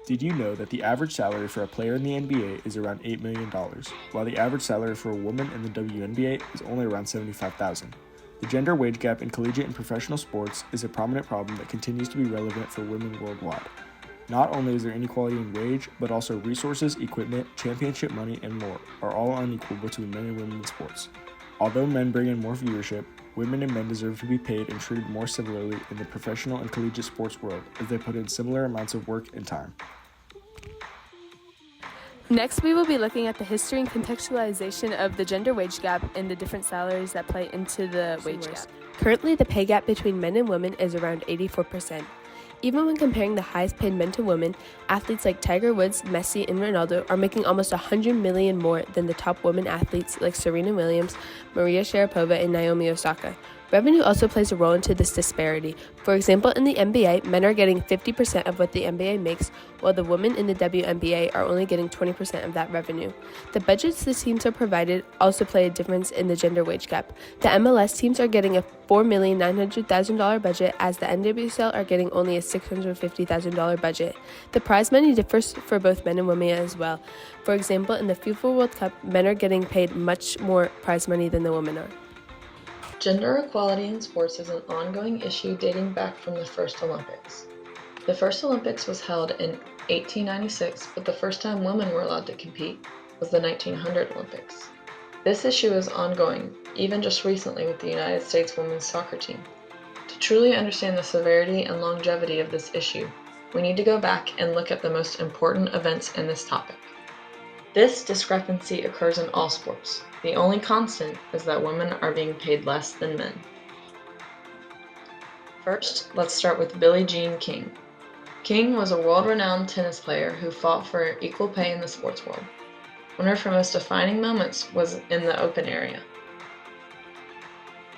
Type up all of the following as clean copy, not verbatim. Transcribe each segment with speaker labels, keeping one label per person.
Speaker 1: Did you know that the average salary for a player in the NBA is around $8 million, while the average salary for a woman in the WNBA is only around $75,000? The gender wage gap in collegiate and professional sports is a prominent problem that continues to be relevant for women worldwide. Not only is there inequality in wage, but also resources, equipment, championship money, and more are all unequal between men and women in sports. Although men bring in more viewership, women and men deserve to be paid and treated more similarly in the professional and collegiate sports world, as they put in similar amounts of work and time.
Speaker 2: Next, we will be looking at the history and contextualization of the gender wage gap and the different salaries that play into the wage gap. Currently, the pay gap between men and women is around 84%. Even when comparing the highest paid men to women, athletes like Tiger Woods, Messi, and Ronaldo are making almost $100 million more than the top women athletes like Serena Williams, Maria Sharapova, and Naomi Osaka. Revenue also plays a role into this disparity. For example, in the NBA, men are getting 50% of what the NBA makes, while the women in the WNBA are only getting 20% of that revenue. The budgets the teams are provided also play a difference in the gender wage gap. The MLS teams are getting a $4,900,000 budget, as the NWSL are getting only a $650,000 budget. The prize money differs for both men and women as well. For example, in the FIFA World Cup, men are getting paid much more prize money than the women are.
Speaker 3: Gender equality in sports is an ongoing issue dating back from the first Olympics. The first Olympics was held in 1896, but the first time women were allowed to compete was the 1900 Olympics. This issue is ongoing, even just recently with the United States women's soccer team. To truly understand the severity and longevity of this issue, we need to go back and look at the most important events in this topic. This discrepancy occurs in all sports. The only constant is that women are being paid less than men. First, let's start with Billie Jean King. King was a world-renowned tennis player who fought for equal pay in the sports world. One of her most defining moments was in the open area.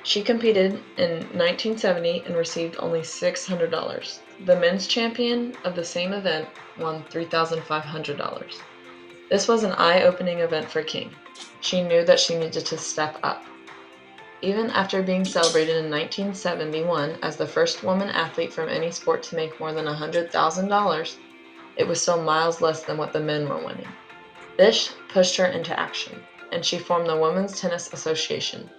Speaker 3: She competed in 1970 and received only $600. The men's champion of the same event won $3,500. This was an eye-opening event for King. She knew that she needed to step up. Even after being celebrated in 1971 as the first woman athlete from any sport to make more than $100,000, it was still miles less than what the men were winning. This pushed her into action, and she formed the Women's Tennis Association.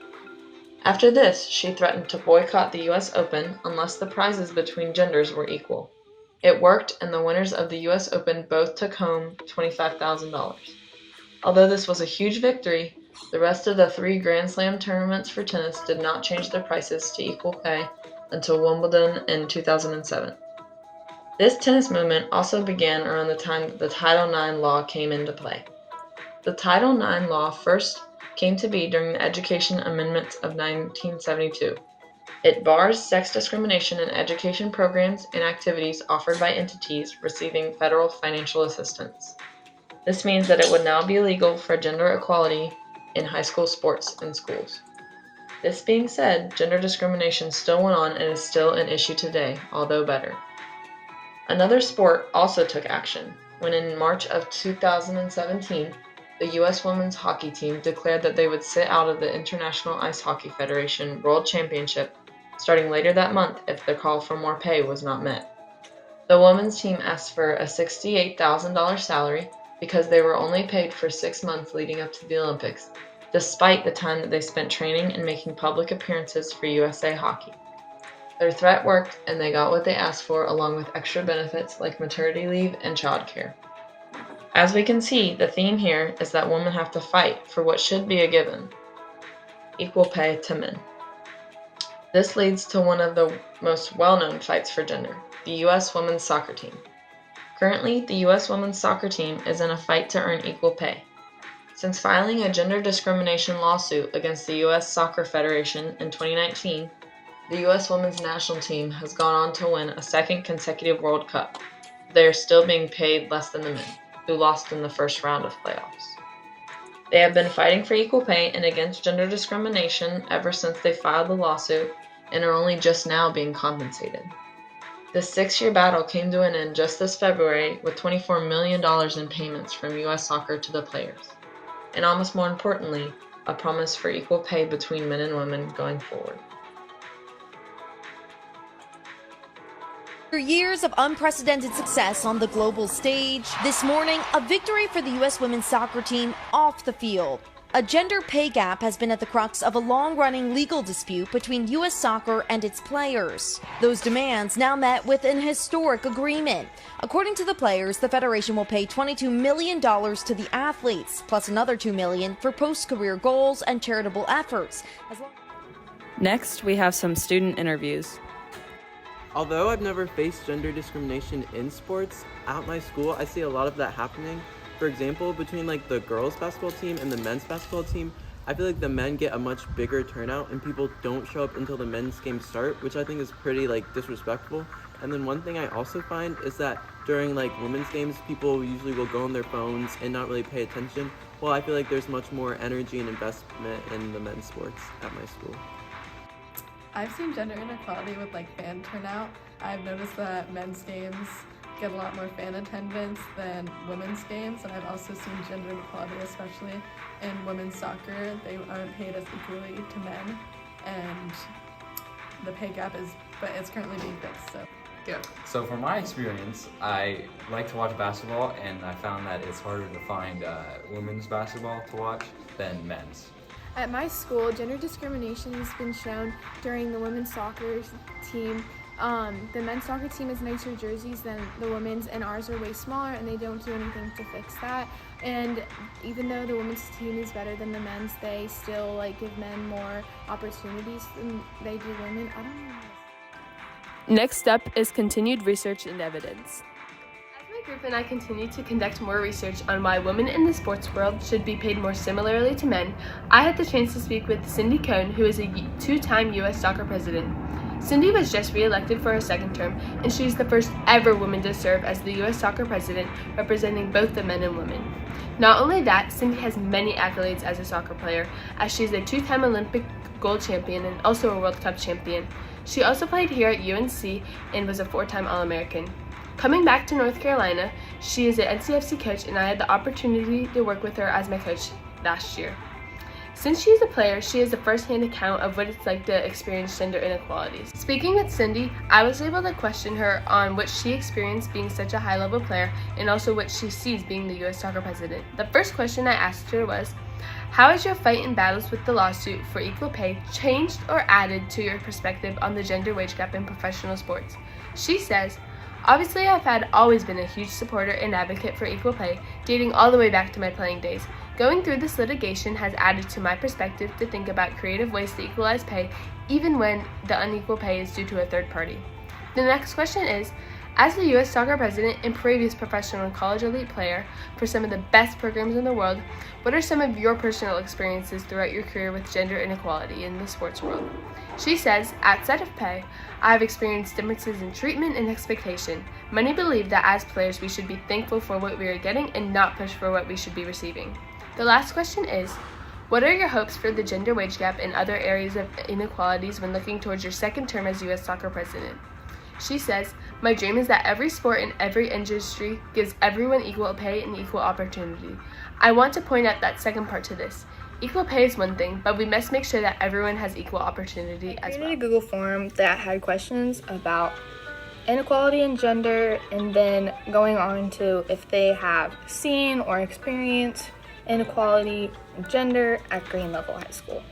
Speaker 3: After this, she threatened to boycott the US Open unless the prizes between genders were equal. It worked, and the winners of the US Open both took home $25,000. Although this was a huge victory, the rest of the 3 Grand Slam tournaments for tennis did not change their prices to equal pay until Wimbledon in 2007. This tennis movement also began around the time that the Title IX law came into play. The Title IX law first came to be during the Education Amendments of 1972. It bars sex discrimination in education programs and activities offered by entities receiving federal financial assistance. This means that it would now be illegal for gender equality in high school sports and schools. This being said, gender discrimination still went on and is still an issue today, although better. Another sport also took action when in March of 2017, the U.S. women's hockey team declared that they would sit out of the International Ice Hockey Federation World Championship starting later that month if the call for more pay was not met. The women's team asked for a $68,000 salary because they were only paid for 6 months leading up to the Olympics, despite the time that they spent training and making public appearances for USA Hockey. Their threat worked, and they got what they asked for along with extra benefits like maternity leave and childcare. As we can see, the theme here is that women have to fight for what should be a given: equal pay to men. This leads to one of the most well-known fights for gender, the U.S. women's soccer team. Currently, the U.S. women's soccer team is in a fight to earn equal pay. Since filing a gender discrimination lawsuit against the U.S. Soccer Federation in 2019, the U.S. women's national team has gone on to win a second consecutive World Cup. They are still being paid less than the men, who lost in the first round of playoffs. They have been fighting for equal pay and against gender discrimination ever since they filed the lawsuit and are only just now being compensated. This 6-year battle came to an end just this February with $24 million in payments from U.S. Soccer to the players, and almost more importantly, a promise for equal pay between men and women going forward.
Speaker 4: After years of unprecedented success on the global stage, this morning, a victory for the U.S. women's soccer team off the field. A gender pay gap has been at the crux of a long-running legal dispute between U.S. soccer and its players. Those demands now met with an historic agreement. According to the players, the federation will pay $22 million to the athletes, plus another $2 million for post-career goals and charitable efforts.
Speaker 5: Next, we have some student interviews.
Speaker 6: Although I've never faced gender discrimination in sports, at my school I see a lot of that happening. For example, between the girls basketball team and the men's basketball team, I feel like the men get a much bigger turnout and people don't show up until the men's games start, which I think is pretty disrespectful. And then one thing I also find is that during women's games, people usually will go on their phones and not really pay attention. Well, I feel like there's much more energy and investment in the men's sports at my school.
Speaker 7: I've seen gender inequality with fan turnout. I've noticed that men's games get a lot more fan attendance than women's games, and I've also seen gender inequality, especially in women's soccer. They aren't paid as equally to men, and the pay gap it's currently being fixed.
Speaker 8: So from my experience, I like to watch basketball, and I found that it's harder to find women's basketball to watch than men's.
Speaker 9: At my school, gender discrimination has been shown during the women's soccer team. The men's soccer team has nicer jerseys than the women's, and ours are way smaller, and they don't do anything to fix that. And even though the women's team is better than the men's, they still give men more opportunities than they do women. I don't know.
Speaker 2: Next up is continued research and evidence. My group and I continue to conduct more research on why women in the sports world should be paid more similarly to men. I had the chance to speak with Cindy Cohn, who is a two-time U.S. soccer president. Cindy was just re-elected for her second term, and she's the first ever woman to serve as the U.S. soccer president, representing both the men and women. Not only that, Cindy has many accolades as a soccer player, as she's a two-time Olympic gold champion and also a World Cup champion. She also played here at UNC and was a four-time All-American. Coming back to North Carolina, she is an NCFC coach, and I had the opportunity to work with her as my coach last year. Since she is a player, she has a first-hand account of what it's like to experience gender inequalities. Speaking with Cindy, I was able to question her on what she experienced being such a high-level player and also what she sees being the U.S. soccer president. The first question I asked her was, how has your fight and battles with the lawsuit for equal pay changed or added to your perspective on the gender wage gap in professional sports? She says, obviously, I've always been a huge supporter and advocate for equal pay, dating all the way back to my playing days. Going through this litigation has added to my perspective to think about creative ways to equalize pay, even when the unequal pay is due to a third party. The next question is, as the U.S. soccer president and previous professional and college elite player for some of the best programs in the world, what are some of your personal experiences throughout your career with gender inequality in the sports world? She says, outside of pay, I have experienced differences in treatment and expectation. Many believe that as players we should be thankful for what we are getting and not push for what we should be receiving. The last question is, what are your hopes for the gender wage gap and other areas of inequalities when looking towards your second term as U.S. soccer president? She says, my dream is that every sport and every industry gives everyone equal pay and equal opportunity. I want to point out that second part to this. Equal pay is one thing, but we must make sure that everyone has equal opportunity as well.
Speaker 9: I created a Google form that had questions about inequality in gender, and then going on to if they have seen or experienced inequality in gender at Green Level High School.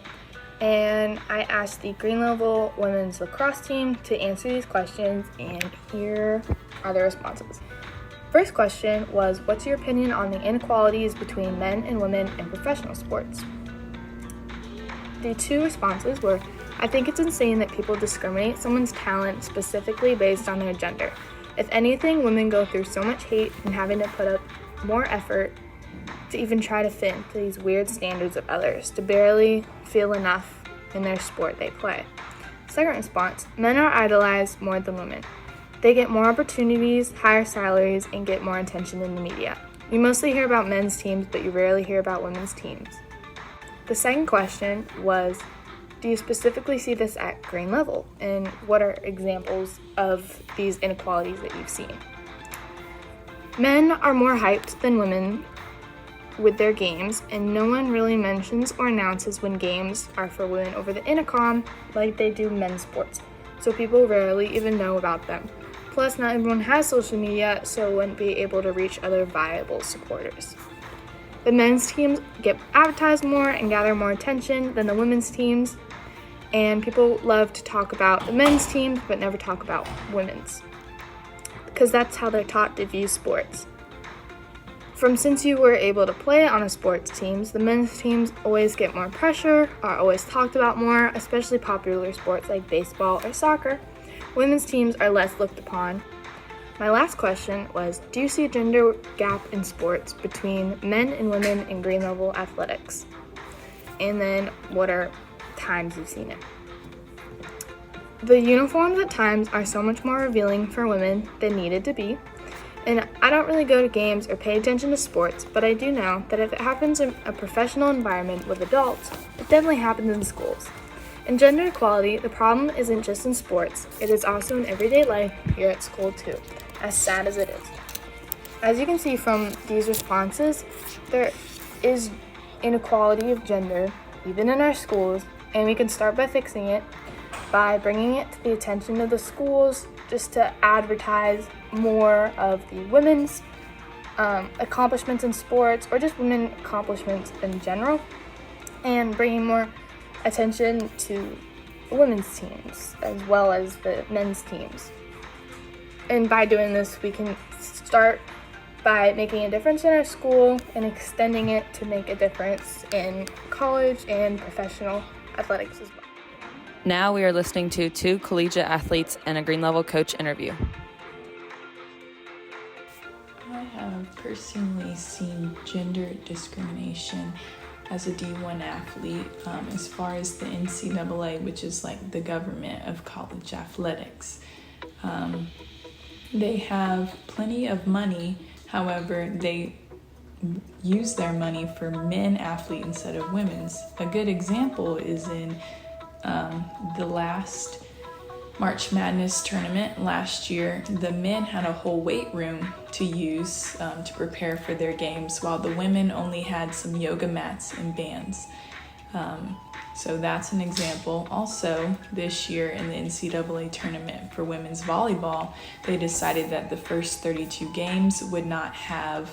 Speaker 9: And I asked the Green Level women's lacrosse team to answer these questions, and here are the responses. First question was, what's your opinion on the inequalities between men and women in professional sports? The two responses were, I think it's insane that people discriminate someone's talent specifically based on their gender. If anything, women go through so much hate and having to put up more effort to even try to fit into these weird standards of others, to barely feel enough in their sport they play. Second response, men are idolized more than women. They get more opportunities, higher salaries, and get more attention in the media. You mostly hear about men's teams, but you rarely hear about women's teams. The second question was, do you specifically see this at Green Level? And what are examples of these inequalities that you've seen? Men are more hyped than women with their games, and no one really mentions or announces when games are for women over the intercom like they do men's sports, so people rarely even know about them. Plus, not everyone has social media, so wouldn't be able to reach other viable supporters. The men's teams get advertised more and gather more attention than the women's teams, and people love to talk about the men's teams but never talk about women's, because that's how they're taught to view sports. Since you were able to play on a sports teams, the men's teams always get more pressure, are always talked about more, especially popular sports like baseball or soccer. Women's teams are less looked upon. My last question was, do you see a gender gap in sports between men and women in green level athletics? And then what are times you've seen it? The uniforms at times are so much more revealing for women than needed to be. And I don't really go to games or pay attention to sports, but I do know that if it happens in a professional environment with adults, it definitely happens in schools. In gender equality, the problem isn't just in sports, it is also in everyday life here at school too, as sad as it is. As you can see from these responses, there is inequality of gender, even in our schools, and we can start by fixing it by bringing it to the attention of the schools, just to advertise more of the women's accomplishments in sports, or just women accomplishments in general, and bringing more attention to women's teams as well as the men's teams. And by doing this, we can start by making a difference in our school and extending it to make a difference in college and professional athletics as well.
Speaker 5: Now we are listening to two collegiate athletes and a green level coach interview.
Speaker 10: I have personally seen gender discrimination as a D1 athlete as far as the NCAA, which is like the government of college athletics. They have plenty of money, however, they use their money for men athletes instead of women's. A good example is in the last March Madness tournament last year. The men had a whole weight room to use to prepare for their games, while the women only had some yoga mats and bands. So that's an example. Also, this year in the NCAA tournament for women's volleyball, they decided that the first 32 games would not have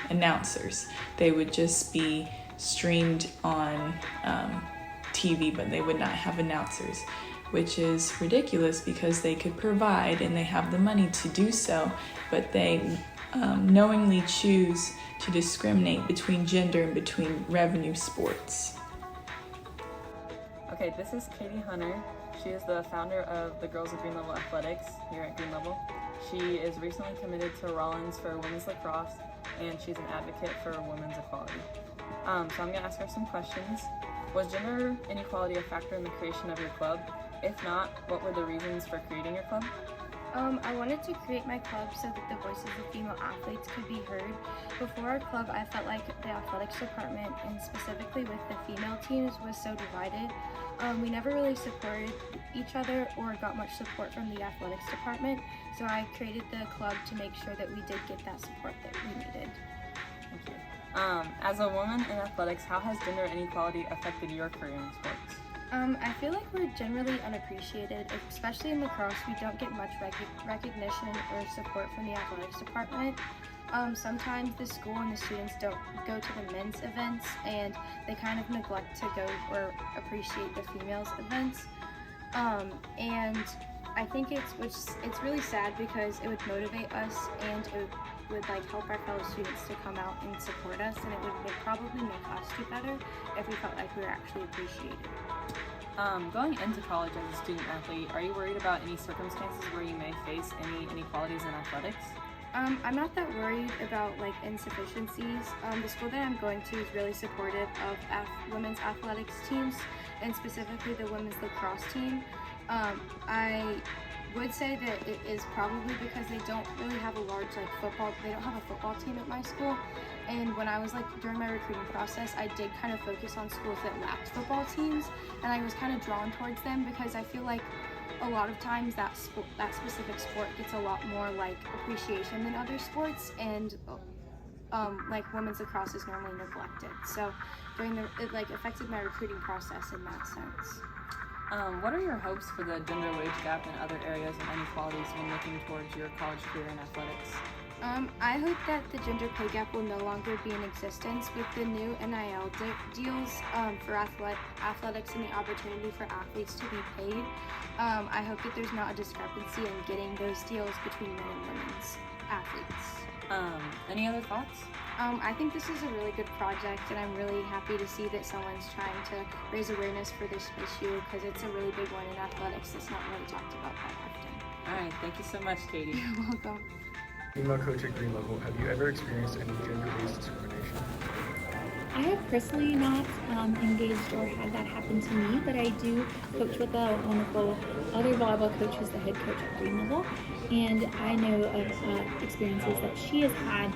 Speaker 10: announcers. They would just be streamed on TV, but they would not have announcers, which is ridiculous because they could provide and they have the money to do so, but they knowingly choose to discriminate between gender and between revenue sports.
Speaker 5: Okay, this is Katie Hunter. She is the founder of the Girls of Green Level Athletics here at Green Level. She is recently committed to Rollins for women's lacrosse, and she's an advocate for women's equality. So I'm going to ask her some questions. Was gender inequality a factor in the creation of your club? If not, what were the reasons for creating your club?
Speaker 11: I wanted to create my club so that the voices of female athletes could be heard. Before our club, I felt like the athletics department, and specifically with the female teams, was so divided. We never really supported each other or got much support from the athletics department, so I created the club to make sure that we did get that support that we needed.
Speaker 5: Thank you. As a woman in athletics, how has gender inequality affected your career in sports?
Speaker 11: I feel like we're generally unappreciated, especially in lacrosse. We don't get much recognition or support from the athletics department. Sometimes the school and the students don't go to the men's events, and they kind of neglect to go or appreciate the females events. And I think it's really sad because it would motivate us, and it would help our fellow students to come out and support us, and it would probably make us do better if we felt like we were actually appreciated.
Speaker 5: Going into college as a student athlete, are you worried about any circumstances where you may face any inequalities in athletics?
Speaker 11: I'm not that worried about insufficiencies. The school that I'm going to is really supportive of women's athletics teams, and specifically the women's lacrosse team. I would say that it is probably because they don't really have a large football. They don't have a football team at my school. And when I was during my recruiting process, I did kind of focus on schools that lacked football teams, and I was kind of drawn towards them because I feel like a lot of times that specific sport gets a lot more appreciation than other sports, and women's lacrosse is normally neglected. So it affected my recruiting process in that sense.
Speaker 5: What are your hopes for the gender wage gap and other areas of inequalities when looking towards your college career in athletics?
Speaker 11: I hope that the gender pay gap will no longer be in existence with the new NIL deals for athletics and the opportunity for athletes to be paid. I hope that there's not a discrepancy in getting those deals between men and women's athletes.
Speaker 5: Any other thoughts?
Speaker 11: I think this is a really good project, and I'm really happy to see that someone's trying to raise awareness for this issue because it's a really big one in athletics that's not really talked about that often.
Speaker 5: All right, thank you so much, Katie.
Speaker 11: You're welcome.
Speaker 1: Female coach at Green Level, have you ever experienced any gender-based discrimination?
Speaker 12: I have personally not engaged or had that happen to me, but I do coach with a wonderful other volleyball coach who's the head coach at Green Level, and I know of experiences that she has had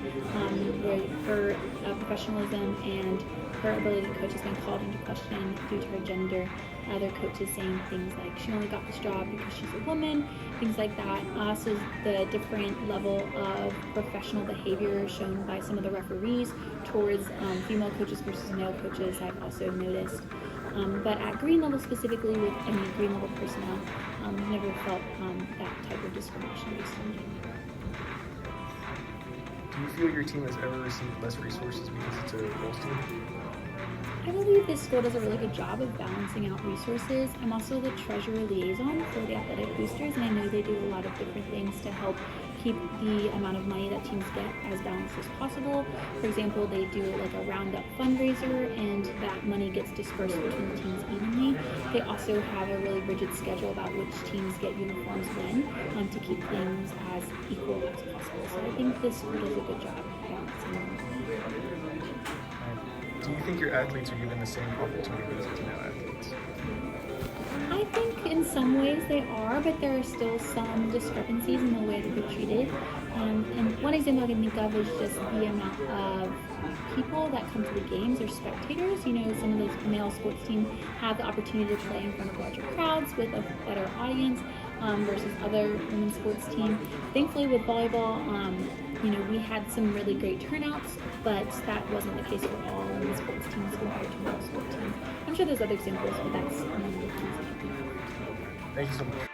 Speaker 12: where her professionalism and her ability to coach has been called into question due to her gender. Other coaches saying things like she only got this job because she's a woman, things like that. Also, the different level of professional behavior shown by some of the referees towards female coaches versus male coaches, I've also noticed. But at Green Level specifically, with any Green Level personnel, I've never felt that type of discrimination based on gender.
Speaker 1: Do you feel your team has ever received less resources because it's a girls' team?
Speaker 12: I believe this school does a really good job of balancing out resources. I'm also the treasurer liaison for the athletic boosters, and I know they do a lot of different things to help keep the amount of money that teams get as balanced as possible. For example, they do like a roundup fundraiser, and that money gets dispersed between the teams evenly. They also have a really rigid schedule about which teams get uniforms when, to keep things as equal as possible. So I think this school does a good job balancing them.
Speaker 1: Do you think your athletes are given the same opportunities as male athletes?
Speaker 12: I think in some ways they are, but there are still some discrepancies in the way that they're treated. And one example I can think of is just the amount of people that come to the games or spectators. You know, some of those male sports teams have the opportunity to play in front of larger crowds with a better audience versus other women's sports teams. Thankfully with volleyball, you know, we had some really great turnouts, but that wasn't the case for all women's sports teams compared to male sports teams. I'm sure there's other examples, but that's one of the things I can think of.
Speaker 1: Thank you so much.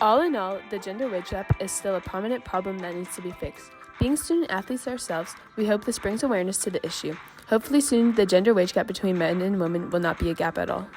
Speaker 2: All in all, the gender wage gap is still a prominent problem that needs to be fixed. Being student athletes ourselves, we hope this brings awareness to the issue. Hopefully soon, the gender wage gap between men and women will not be a gap at all.